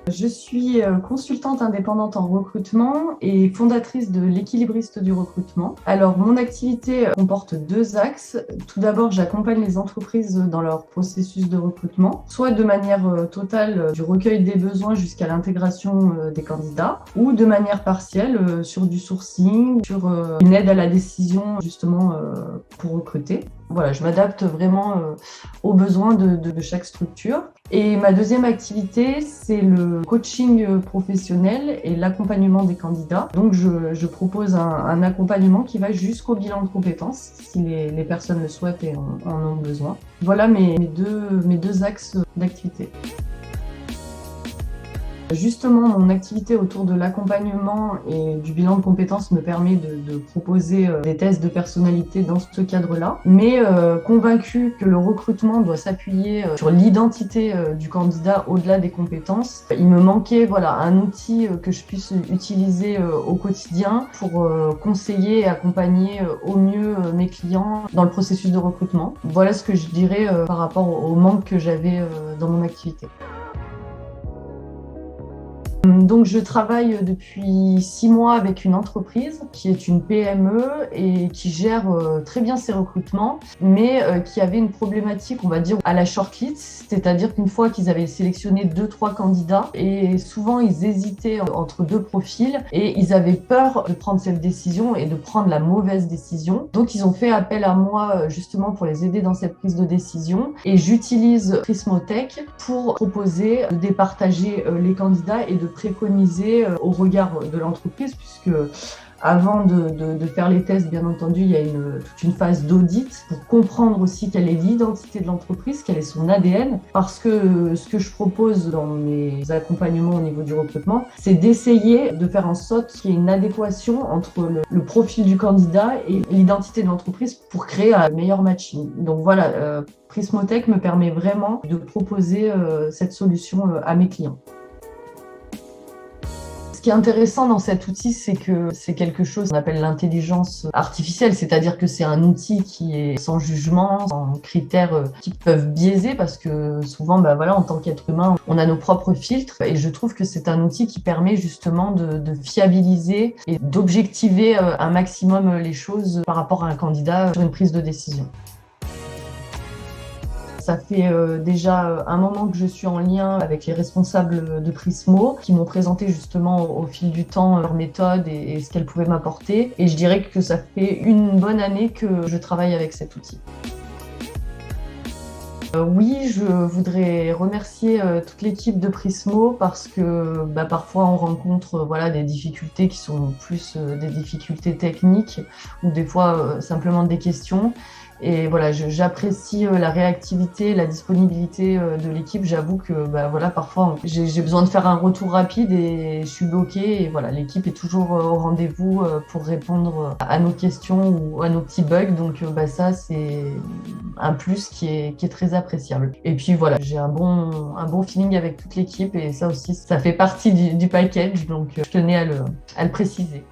Je suis consultante indépendante en recrutement et fondatrice de l'Équilibriste du recrutement. Alors, mon activité comporte deux axes. Tout d'abord, j'accompagne les entreprises dans leur processus de recrutement, soit de manière totale du recueil des besoins jusqu'à l'intégration des candidats, ou de manière partielle sur du sourcing, sur une aide à la décision justement pour recruter. Voilà, je m'adapte vraiment aux besoins de chaque structure. Et ma deuxième activité, c'est le coaching professionnel et l'accompagnement des candidats. Donc, je propose un accompagnement qui va jusqu'au bilan de compétences, si les personnes le souhaitent et en ont besoin. Voilà mes deux axes d'activité. Justement, mon activité autour de l'accompagnement et du bilan de compétences me permet de proposer des tests de personnalité dans ce cadre-là, mais convaincue que le recrutement doit s'appuyer sur l'identité du candidat au-delà des compétences. Il me manquait un outil que je puisse utiliser au quotidien pour conseiller et accompagner au mieux mes clients dans le processus de recrutement. Voilà ce que je dirais par rapport au manque que j'avais dans mon activité. Donc, je travaille depuis 6 mois avec une entreprise qui est une PME et qui gère très bien ses recrutements, mais qui avait une problématique, on va dire, à la shortlist, c'est-à-dire qu'une fois qu'ils avaient sélectionné 2-3 candidats, et souvent ils hésitaient entre deux profils et ils avaient peur de prendre cette décision et de prendre la mauvaise décision. Donc, ils ont fait appel à moi justement pour les aider dans cette prise de décision et j'utilise Prismotech pour proposer de départager les candidats et de préconiser au regard de l'entreprise, puisque avant de faire les tests, bien entendu, il y a toute une phase d'audit pour comprendre aussi quelle est l'identité de l'entreprise, quel est son ADN, parce que ce que je propose dans mes accompagnements au niveau du recrutement, c'est d'essayer de faire en sorte qu'il y ait une adéquation entre le profil du candidat et l'identité de l'entreprise pour créer un meilleur matching. Donc voilà, Prismotech me permet vraiment de proposer cette solution à mes clients. Ce qui est intéressant dans cet outil, c'est que c'est quelque chose qu'on appelle l'intelligence artificielle, c'est-à-dire que c'est un outil qui est sans jugement, sans critères qui peuvent biaiser, parce que souvent, en tant qu'être humain, on a nos propres filtres, et je trouve que c'est un outil qui permet justement de fiabiliser et d'objectiver un maximum les choses par rapport à un candidat sur une prise de décision. Ça fait déjà un moment que je suis en lien avec les responsables de Prismo qui m'ont présenté justement au fil du temps leurs méthodes et ce qu'elles pouvaient m'apporter. Et je dirais que ça fait une bonne année que je travaille avec cet outil. Oui, je voudrais remercier toute l'équipe de Prismo parce que parfois on rencontre des difficultés qui sont plus des difficultés techniques ou des fois simplement des questions. Et voilà, j'apprécie la réactivité, la disponibilité de l'équipe. J'avoue que parfois j'ai besoin de faire un retour rapide et je suis bloquée. Et voilà, l'équipe est toujours au rendez-vous pour répondre à nos questions ou à nos petits bugs. Donc ça, c'est un plus qui est très appréciable. Et puis voilà, j'ai un bon feeling avec toute l'équipe et ça aussi, ça fait partie du package. Donc je tenais à le préciser.